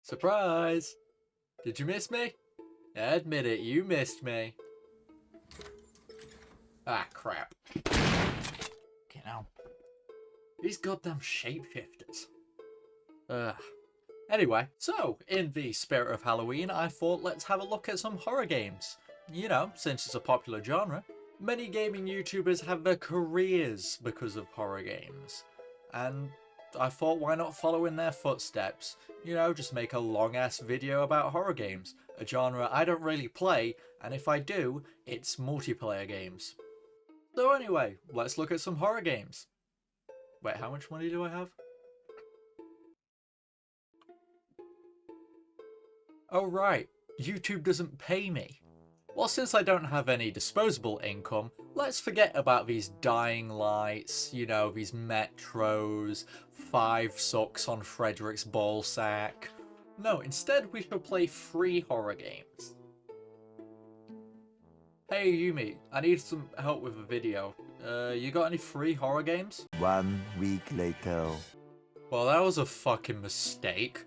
Surprise! Did you miss me? Admit it, you missed me. Ah, crap. Okay, now. These goddamn shapeshifters. Ugh. Anyway, so, in the spirit of Halloween, I thought let's have a look at some horror games. You know, since it's a popular genre. Many gaming YouTubers have their careers because of horror games. And I thought, why not follow in their footsteps? You know, just make a long-ass video about horror games. A genre I don't really play, and if I do, it's multiplayer games. So anyway, let's look at some horror games. Wait, how much money do I have? Oh right, YouTube doesn't pay me. Well, since I don't have any disposable income, let's forget about these dying lights, you know, these metros, 5 sucks on Frederick's ballsack. No, instead we shall play free horror games. Hey Yumi, I need some help with a video. You got any free horror games? 1 week later. Well, that was a fucking mistake.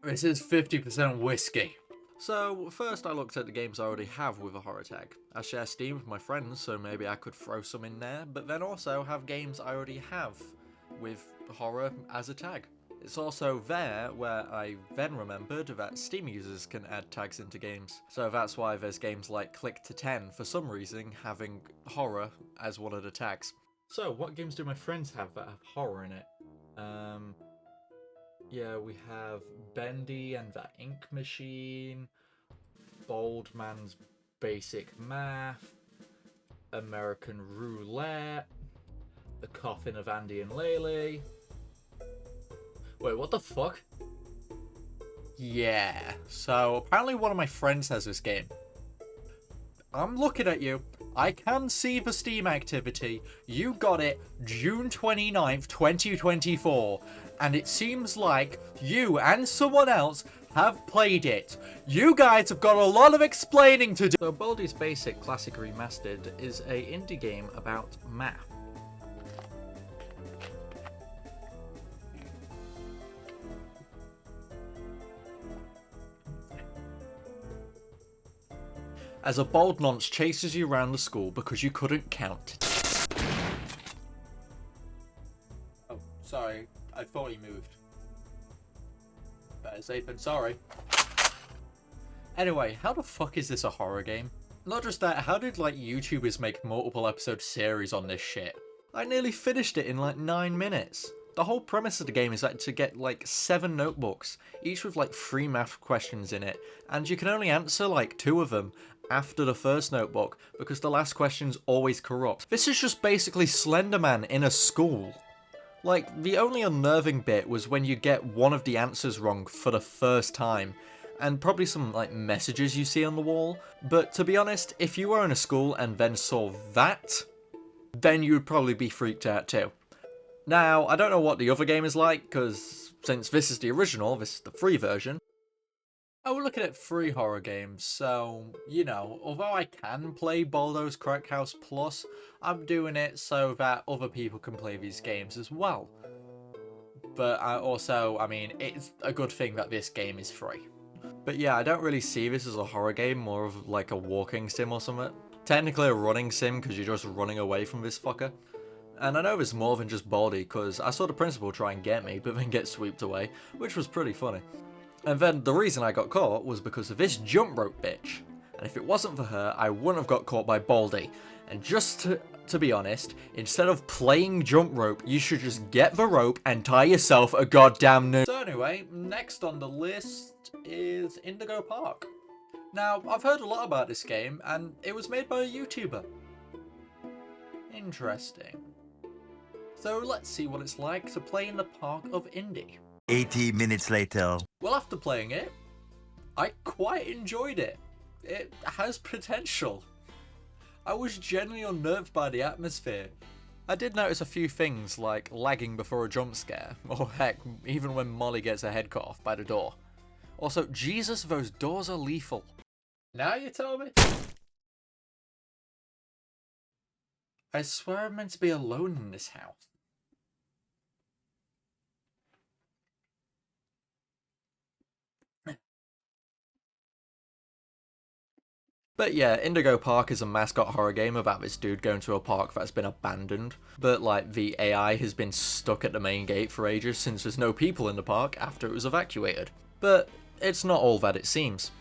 This is 50% whiskey. So, first I looked at the games I already have with a horror tag. I share Steam with my friends, so maybe I could throw some in there, but then also have games I already have with horror as a tag. It's also there where I then remembered that Steam users can add tags into games. So that's why there's games like Click to 10, for some reason, having horror as one of the tags. So, what games do my friends have that have horror in it? Yeah, we have Bendy and the Ink Machine, Bold Man's Basic Math, American Roulette, The Coffin of Andy and Laylee. Wait, what the fuck? Yeah, so apparently one of my friends has this game. I'm looking at you. I can see the Steam activity. You got it June 29th, 2024. And it seems like you and someone else have played it. You guys have got a lot of explaining to do. So Baldi's Basic Classic Remastered is a indie game about math. As a bold nonce chases you around the school because you couldn't count. Oh, sorry. I thought he moved. Better safe than sorry. Anyway, how the fuck is this a horror game? Not just that, how did like YouTubers make multiple episode series on this shit? I nearly finished it in like 9 minutes. The whole premise of the game is that to get like 7 notebooks, each with like 3 math questions in it, and you can only answer like 2 of them after the first notebook because the last question's always corrupt. This is just basically Slender Man in a school. Like, the only unnerving bit was when you get one of the answers wrong for the first time, and probably some, like, messages you see on the wall. But to be honest, if you were in a school and then saw that, then you'd probably be freaked out too. Now, I don't know what the other game is like, because since this is the original, this is the free version. Oh, we're looking at free horror games, so, you know, although I can play Baldo's Crack House Plus, I'm doing it so that other people can play these games as well. But I mean, it's a good thing that this game is free. But yeah, I don't really see this as a horror game, more of like a walking sim or something. Technically a running sim, because you're just running away from this fucker. And I know there's more than just Baldi, because I saw the principal try and get me, but then get swept away, which was pretty funny. And then the reason I got caught was because of this jump rope bitch. And if it wasn't for her, I wouldn't have got caught by Baldi. And just to be honest, instead of playing jump rope, you should just get the rope and tie yourself a goddamn noose. So anyway, next on the list is Indigo Park. Now, I've heard a lot about this game, and it was made by a YouTuber. Interesting. So let's see what it's like to play in the park of Indy. 80 minutes later. Well, after playing it, I quite enjoyed it. It has potential. I was genuinely unnerved by the atmosphere. I did notice a few things like lagging before a jump scare, or heck, even when Molly gets her head cut off by the door. Also, Jesus, those doors are lethal. Now you tell me? I swear I'm meant to be alone in this house. But yeah, Indigo Park is a mascot horror game about this dude going to a park that's been abandoned. But like, the AI has been stuck at the main gate for ages since there's no people in the park after it was evacuated. But it's not all that it seems.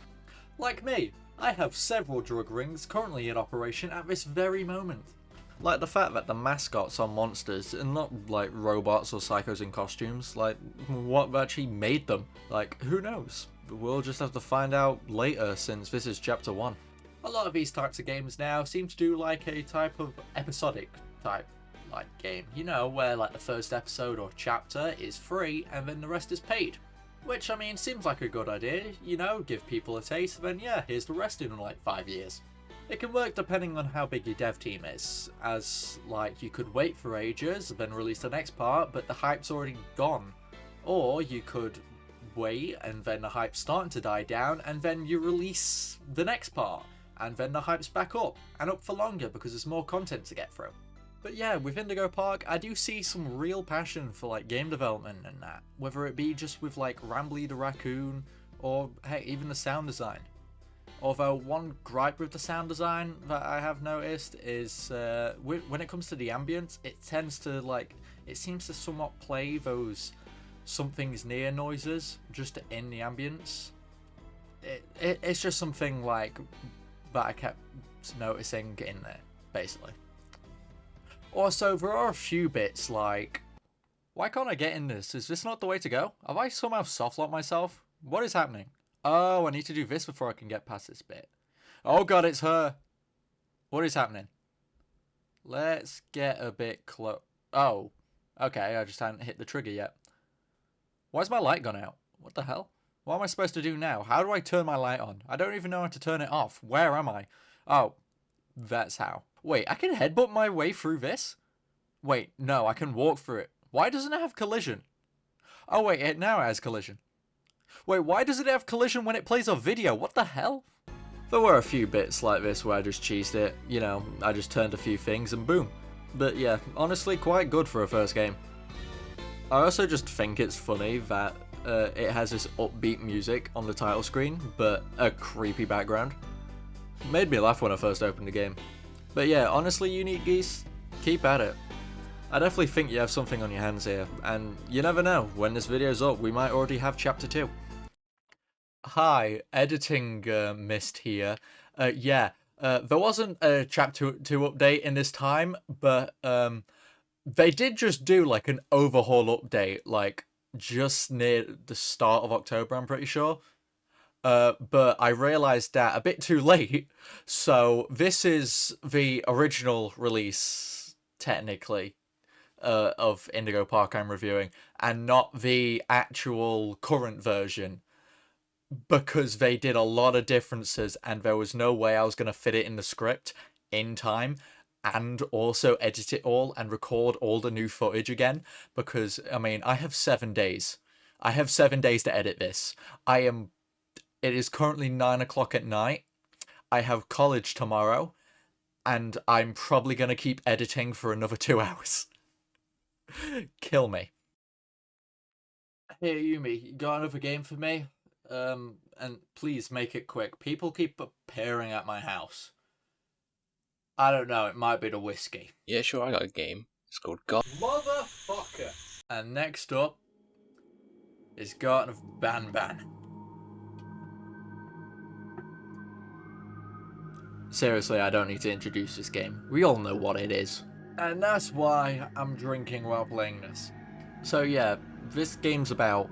Like me, I have several drug rings currently in operation at this very moment. Like the fact that the mascots are monsters and not like robots or psychos in costumes. Like, what actually made them? Like, who knows? We'll just have to find out later since this is chapter 1. A lot of these types of games now seem to do like a type of episodic type like game. You know, where like the first episode or chapter is free and then the rest is paid. Which, I mean, seems like a good idea. You know, give people a taste, then yeah, here's the rest in like 5 years. It can work depending on how big your dev team is, as like you could wait for ages, then release the next part, but the hype's already gone. Or you could wait and then the hype's starting to die down and then you release the next part, and then the hype's back up, and up for longer because there's more content to get through. But yeah, with Indigo Park, I do see some real passion for like game development and that, whether it be just with like Rambly the raccoon, or hey, even the sound design. Although one gripe with the sound design that I have noticed is when it comes to the ambience, it tends to like, it seems to somewhat play those something's near noises just in the ambience. It's just something like that I kept noticing in there, basically. Also, there are a few bits like, why can't I get in this? Is this not the way to go? Have I somehow softlocked myself? What is happening? Oh, I need to do this before I can get past this bit. Oh god, it's her. What is happening? Let's get a bit close. Oh, okay, I just hadn't hit the trigger yet. Why's my light gone out? What the hell? What am I supposed to do now? How do I turn my light on? I don't even know how to turn it off. Where am I? Oh, that's how. Wait, I can headbutt my way through this? Wait, no, I can walk through it. Why doesn't it have collision? Oh wait, it now has collision. Wait, why does it have collision when it plays a video? What the hell? There were a few bits like this where I just cheesed it. You know, I just turned a few things and boom. But yeah, honestly quite good for a first game. I also just think it's funny that it has this upbeat music on the title screen, but a creepy background. Made me laugh when I first opened the game. But yeah, honestly, Unique Geese, keep at it. I definitely think you have something on your hands here, and you never know, when this video's up, we might already have chapter 2. Hi, editing mist here. There wasn't a chapter 2 update in this time, but they did just do like an overhaul update, like just near the start of October, I'm pretty sure. But I realized that a bit too late, so this is the original release, technically, of Indigo Park I'm reviewing, and not the actual current version, because they did a lot of differences and there was no way I was going to fit it in the script in time and also edit it all and record all the new footage again, because, I mean, I have 7 days. I have 7 days to edit this. It is currently 9 o'clock at night. I have college tomorrow, and I'm probably going to keep editing for another 2 hours. Kill me. Hey, Yumi, you got another game for me? And please make it quick. People keep appearing at my house. I don't know, it might be the whiskey. Yeah, sure, I got a game. It's called God. Motherfucker! And next up is Garden of Banban. Seriously, I don't need to introduce this game. We all know what it is. And that's why I'm drinking while playing this. So yeah, this game's about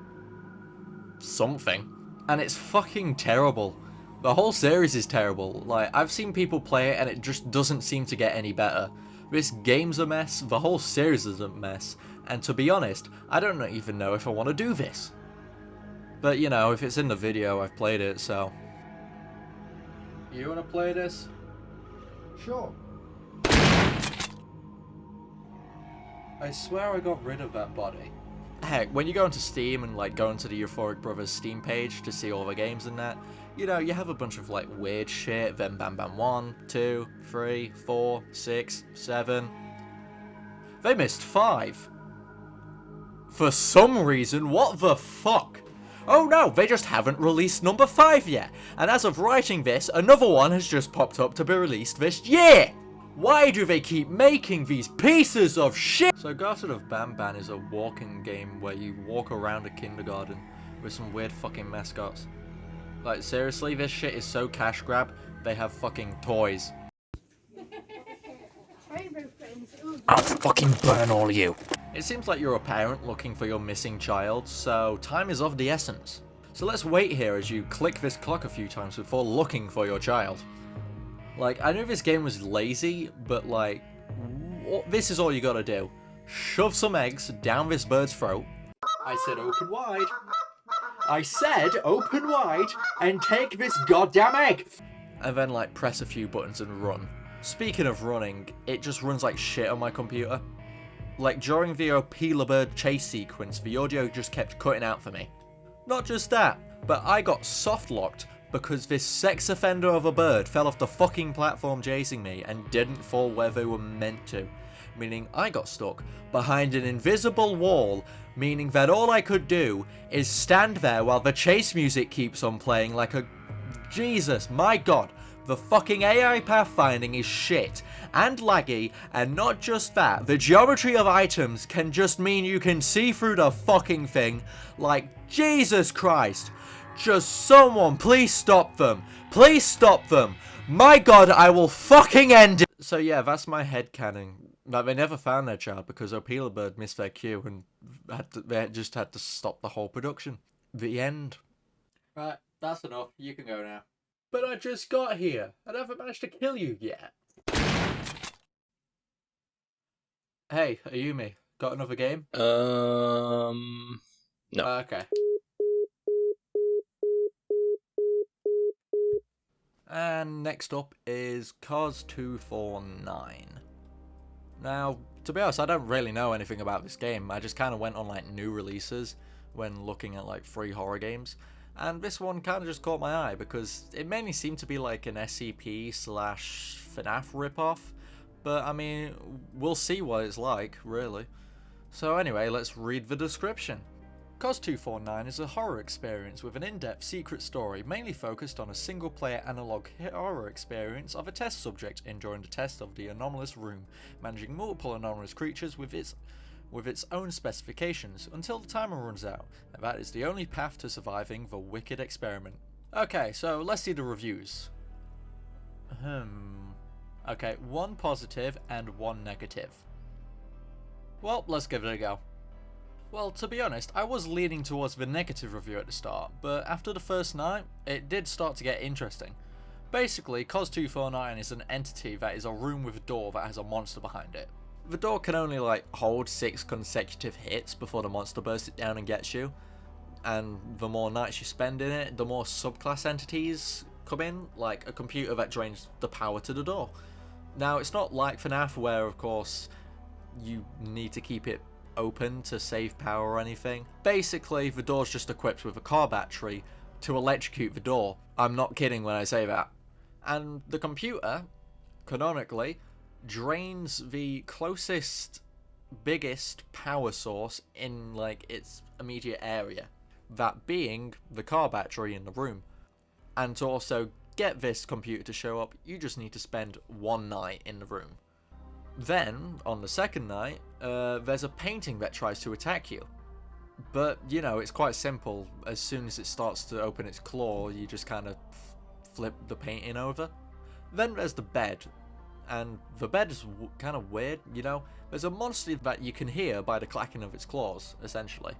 something. And it's fucking terrible. The whole series is terrible. Like, I've seen people play it and it just doesn't seem to get any better. This game's a mess, the whole series is a mess, and to be honest, I don't even know if I want to do this. But you know, if it's in the video, I've played it, so... You wanna play this? Sure. I swear I got rid of that body. Heck, when you go into Steam and like go into the Euphoric Brothers Steam page to see all the games and that, you know, you have a bunch of like weird shit. Then Bam Bam 1, 2, 3, 4, 6, 7. They missed 5. For some reason, what the fuck? Oh no, they just haven't released number 5 yet. And as of writing this, another one has just popped up to be released this year. Why do they keep making these pieces of shit? So Garden of Banban is a walking game where you walk around a kindergarten with some weird fucking mascots. Like seriously, this shit is so cash grab, they have fucking toys. I'll fucking burn all of you. It seems like you're a parent looking for your missing child, so time is of the essence. So let's wait here as you click this clock a few times before looking for your child. Like, I knew this game was lazy, but like, this is all you gotta do. Shove some eggs down this bird's throat. I said open wide. I said open wide and take this goddamn egg. And then like press a few buttons and run. Speaking of running, it just runs like shit on my computer. Like during the Opila bird chase sequence, the audio just kept cutting out for me. Not just that, but I got soft locked because this sex offender of a bird fell off the fucking platform chasing me and didn't fall where they were meant to. Meaning I got stuck behind an invisible wall, meaning that all I could do is stand there while the chase music keeps on playing like a... Jesus, my god, the fucking AI pathfinding is shit and laggy, and not just that, the geometry of items can just mean you can see through the fucking thing, like Jesus Christ. Just someone, please stop them. Please stop them. My god, I will fucking end it. So yeah, that's my headcanon. Like, they never found their child because Opila Bird missed their cue and they just had to stop the whole production. The end. Right, that's enough. You can go now. But I just got here and I haven't managed to kill you yet. Hey, Ayumi, got another game? No. Okay. And next up is Cos249. Now, to be honest, I don't really know anything about this game. I just kind of went on like new releases when looking at like free horror games. And this one kind of just caught my eye because it mainly seemed to be like an SCP/FNAF ripoff. But I mean, we'll see what it's like, really. So anyway, let's read the description. Cos249 is a horror experience with an in-depth secret story mainly focused on a single-player analog horror experience of a test subject enduring the test of the anomalous room, managing multiple anomalous creatures with its own specifications until the timer runs out, and that is the only path to surviving the wicked experiment. Okay, so let's see the reviews. Okay, 1 positive and 1 negative. Well, let's give it a go. Well, to be honest, I was leaning towards the negative review at the start, but after the first night, it did start to get interesting. Basically, Cos249 is an entity that is a room with a door that has a monster behind it. The door can only like hold 6 consecutive hits before the monster bursts it down and gets you, and the more nights you spend in it, the more subclass entities come in, like a computer that drains the power to the door. Now, it's not like FNAF where, of course, you need to keep it open to save power or anything. Basically, the door's just equipped with a car battery to electrocute the door. I'm not kidding when I say that. And the computer, canonically, drains the closest, biggest power source in like its immediate area, that being the car battery in the room. And to also get this computer to show up, you just need to spend 1 night in the room. Then, on the second night, there's a painting that tries to attack you. But, you know, it's quite simple. As soon as it starts to open its claw, you just kind of flip the painting over. Then there's the bed. And the bed is kind of weird, you know? There's a monster that you can hear by the clacking of its claws, essentially.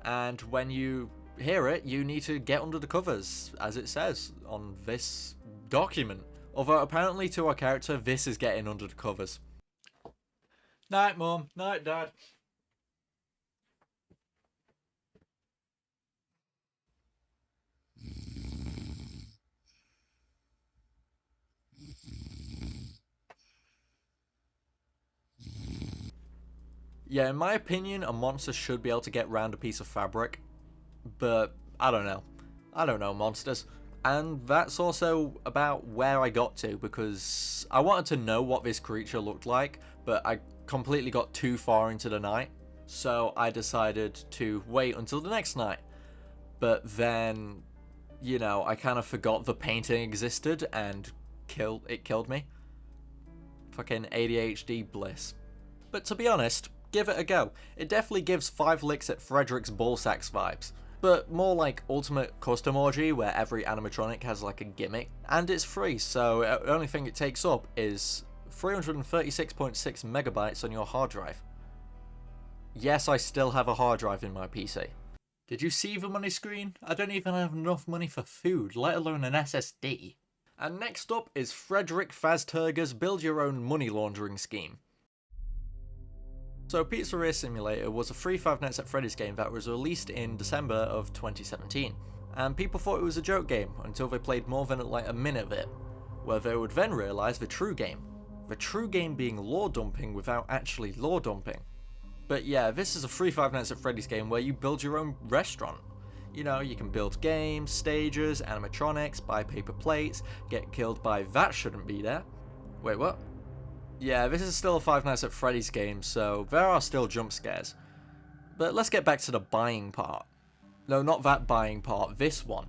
And when you hear it, you need to get under the covers, as it says on this document. Although apparently to our character, this is getting under the covers. Night, Mum. Night, Dad. Yeah, in my opinion, a monster should be able to get round a piece of fabric, but I don't know. I don't know monsters. And that's also about where I got to, because I wanted to know what this creature looked like, but I completely got too far into the night, so I decided to wait until the next night. But then, you know, I kind of forgot the painting existed and it killed me. Fucking ADHD bliss. But to be honest, give it a go. It definitely gives 5 licks at Frederick's ballsacks vibes, but more like Ultimate Custom Orgy, where every animatronic has like a gimmick, and it's free, so the only thing it takes up is 336.6 megabytes on your hard drive. Yes, I still have a hard drive in my PC. Did you see the money screen? I don't even have enough money for food, let alone an SSD. And next up is Frederick Fazturger's Build Your Own Money Laundering Scheme. So Pizzeria Simulator was a free Five Nights at Freddy's game that was released in December of 2017, and people thought it was a joke game until they played more than like a minute of it, where they would then realise the true game being lore dumping without actually lore dumping. But yeah, this is a free Five Nights at Freddy's game where you build your own restaurant. You know, you can build games, stages, animatronics, buy paper plates, get killed by that shouldn't be there. Wait, what? Yeah, this is still a Five Nights at Freddy's game, so there are still jump scares. But let's get back to the buying part. No, not that buying part, this one.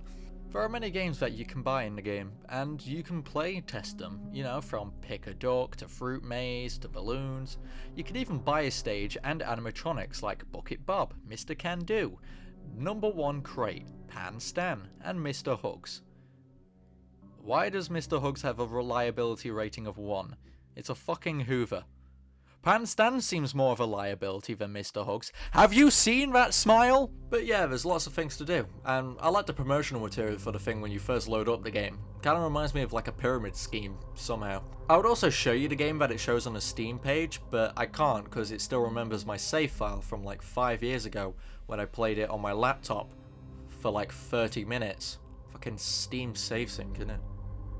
There are many games that you can buy in the game, and you can play test them, you know, from Pick a Duck to Fruit Maze to Balloons. You can even buy a stage and animatronics like Bucket Bob, Mr. Can Do, Number 1 Crate, Pan Stan, and Mr. Hugs. Why does Mr. Hugs have a reliability rating of 1? It's a fucking Hoover. Pan Stan seems more of a liability than Mr. Hugs. Have you seen that smile? But yeah, there's lots of things to do, and I like the promotional material for the thing when you first load up the game. Kinda reminds me of like a pyramid scheme, somehow. I would also show you the game that it shows on the Steam page, but I can't because it still remembers my save file from like 5 years ago when I played it on my laptop for like 30 minutes. Fucking Steam save sync, innit?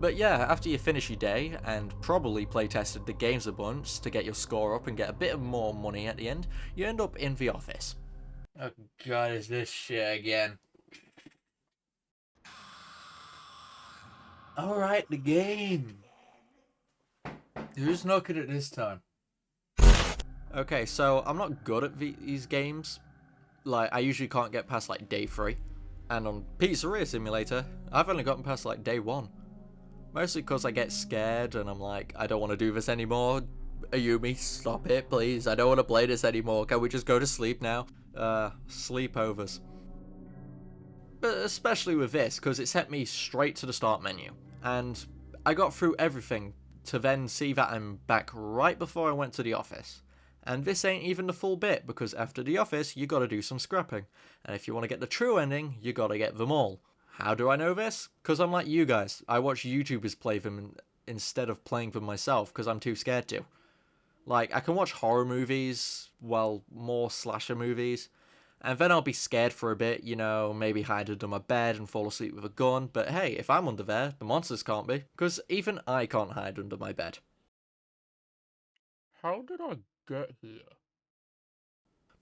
But yeah, after you finish your day, and probably playtested the games a bunch to get your score up and get a bit more money at the end, you end up in the office. Oh god, is this shit again? Alright, the game! Who's knocking it this time? Okay, so I'm not good at these games. Like, I usually can't get past like day 3. And on Pizzeria Simulator, I've only gotten past like day 1. Mostly because I get scared and I'm like, I don't want to do this anymore. Ayumi, stop it, please. I don't want to play this anymore. Can we just go to sleep now? Sleepovers. But especially with this, because it sent me straight to the start menu. And I got through everything to then see that I'm back right before I went to the office. And this ain't even the full bit, because after the office, you gotta do some scrapping. And if you want to get the true ending, you gotta get them all. How do I know this? Because I'm like you guys. I watch YouTubers play them instead of playing them myself because I'm too scared to. Like, I can watch horror movies, well, more slasher movies, and then I'll be scared for a bit, you know, maybe hide under my bed and fall asleep with a gun, but hey, if I'm under there, the monsters can't be, because even I can't hide under my bed. How did I get here?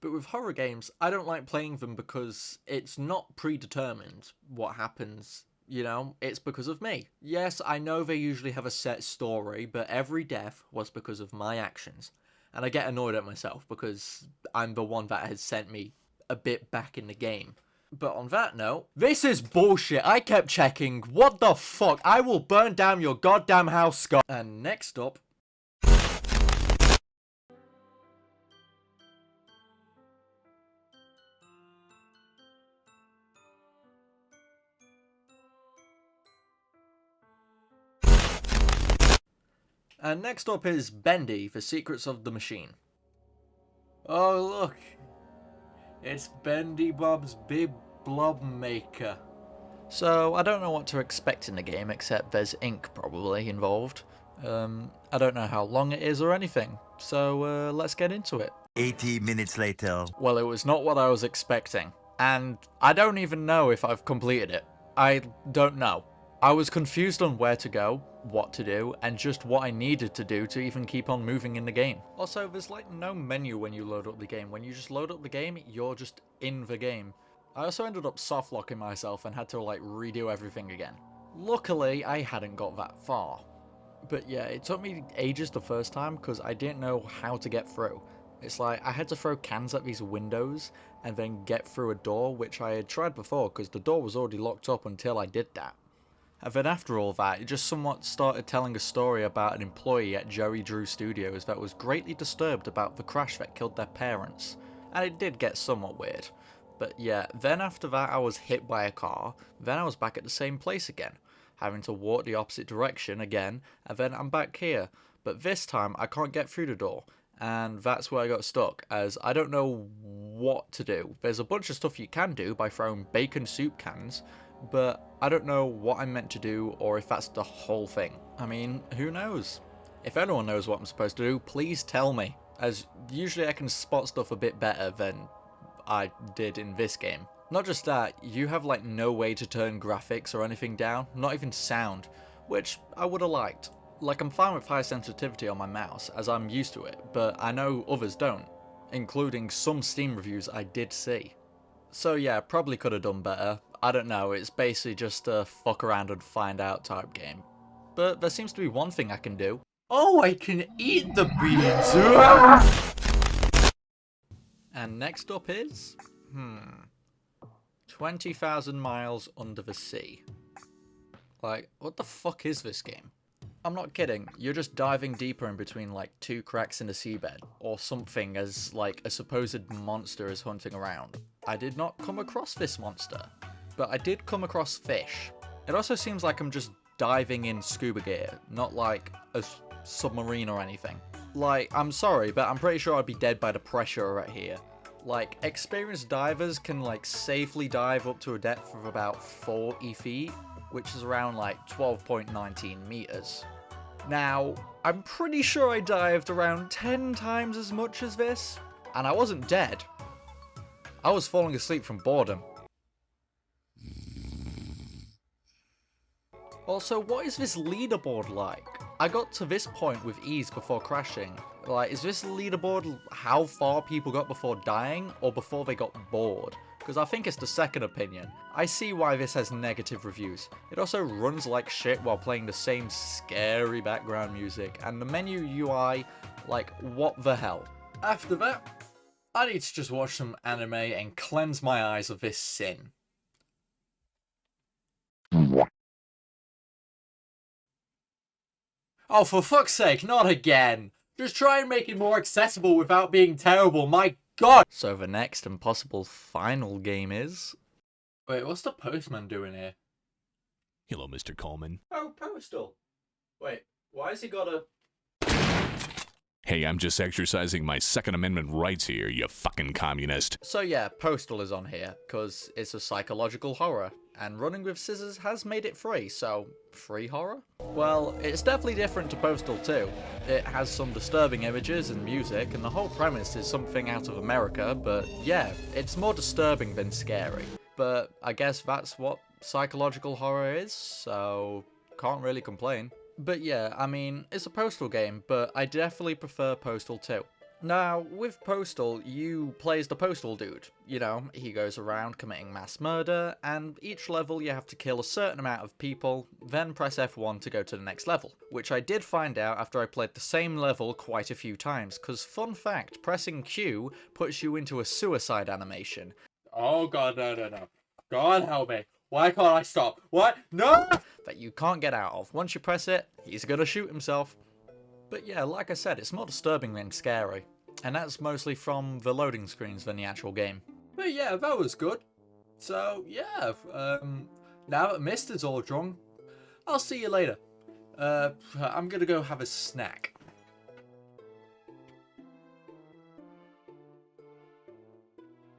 But with horror games, I don't like playing them because it's not predetermined what happens, you know, it's because of me. Yes, I know they usually have a set story, but every death was because of my actions. And I get annoyed at myself because I'm the one that has sent me a bit back in the game. But on that note, this is bullshit. I kept checking. What the fuck? I will burn down your goddamn house, Scott. And next up... And next up is Bendy, The Secrets of the Machine. Oh look, it's Bendy Bob's Big Blob Maker. So I don't know what to expect in the game except there's ink probably involved. I don't know how long it is or anything, so let's get into it. 80 minutes later. Well, it was not what I was expecting, and I don't even know if I've completed it. I don't know. I was confused on where to go, what to do, and just what I needed to do to even keep on moving in the game. Also, there's like no menu when you load up the game. When you just load up the game, you're just in the game. I also ended up soft-locking myself and had to like redo everything again. Luckily, I hadn't got that far. But yeah, it took me ages the first time because I didn't know how to get through. It's like I had to throw cans at these windows and then get through a door, which I had tried before because the door was already locked up until I did that. And then after all that, it just somewhat started telling a story about an employee at Jerry Drew Studios that was greatly disturbed about the crash that killed their parents. And it did get somewhat weird. But yeah, then after that I was hit by a car, then I was back at the same place again, having to walk the opposite direction again, and then I'm back here. But this time I can't get through the door, and that's where I got stuck, as I don't know what to do. There's a bunch of stuff you can do by throwing bacon soup cans, but I don't know what I'm meant to do or if that's the whole thing. I mean, who knows? If anyone knows what I'm supposed to do, please tell me, as usually I can spot stuff a bit better than I did in this game. Not just that, you have like no way to turn graphics or anything down, not even sound, which I would have liked. Like, I'm fine with high sensitivity on my mouse, as I'm used to it, but I know others don't, including some Steam reviews I did see. So yeah, probably could have done better. I don't know, it's basically just a fuck around and find out type game. But there seems to be one thing I can do. Oh, I can eat the beans! And next up is... 20,000 miles under the sea. Like, what the fuck is this game? I'm not kidding, you're just diving deeper in between like two cracks in the seabed, or something, as like a supposed monster is hunting around. I did not come across this monster, but I did come across fish. It also seems like I'm just diving in scuba gear, not like a submarine or anything. Like, I'm sorry, but I'm pretty sure I'd be dead by the pressure right here. Like, experienced divers can like safely dive up to a depth of about 40 feet, which is around like 12.19 meters. Now, I'm pretty sure I dived around 10 times as much as this, and I wasn't dead. I was falling asleep from boredom. Also, what is this leaderboard like? I got to this point with ease before crashing. Like, is this leaderboard how far people got before dying, or before they got bored? Because I think it's the second opinion. I see why this has negative reviews. It also runs like shit while playing the same scary background music, and the menu UI, like, what the hell? After that, I need to just watch some anime and cleanse my eyes of this sin. Oh, for fuck's sake, not again! Just try and make it more accessible without being terrible, my god! So the next and possible final game is... Wait, what's the postman doing here? Hello, Mr. Coleman. Oh, Postal. Wait, why has he got a... Hey, I'm just exercising my Second Amendment rights here, you fucking communist. So yeah, Postal is on here, because it's a psychological horror, and running with scissors has made it free, so free horror? Well, it's definitely different to Postal 2. It has some disturbing images and music, and the whole premise is something out of America, but yeah, it's more disturbing than scary. But I guess that's what psychological horror is, so can't really complain. But yeah, I mean, it's a Postal game, but I definitely prefer Postal 2. Now, with Postal, you play as the Postal dude. You know, he goes around committing mass murder, and each level you have to kill a certain amount of people, then press F1 to go to the next level. Which I did find out after I played the same level quite a few times, because fun fact, pressing Q puts you into a suicide animation. Oh god, no. God help me. Why can't I stop? What? No! That you can't get out of. Once you press it, he's gonna shoot himself. But yeah, like I said, it's more disturbing than scary. And that's mostly from the loading screens than the actual game. But yeah, that was good. So yeah, now that Mist is all drunk, I'll see you later. I'm gonna go have a snack.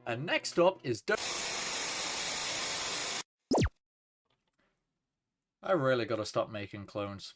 And next up is I really gotta stop making clones.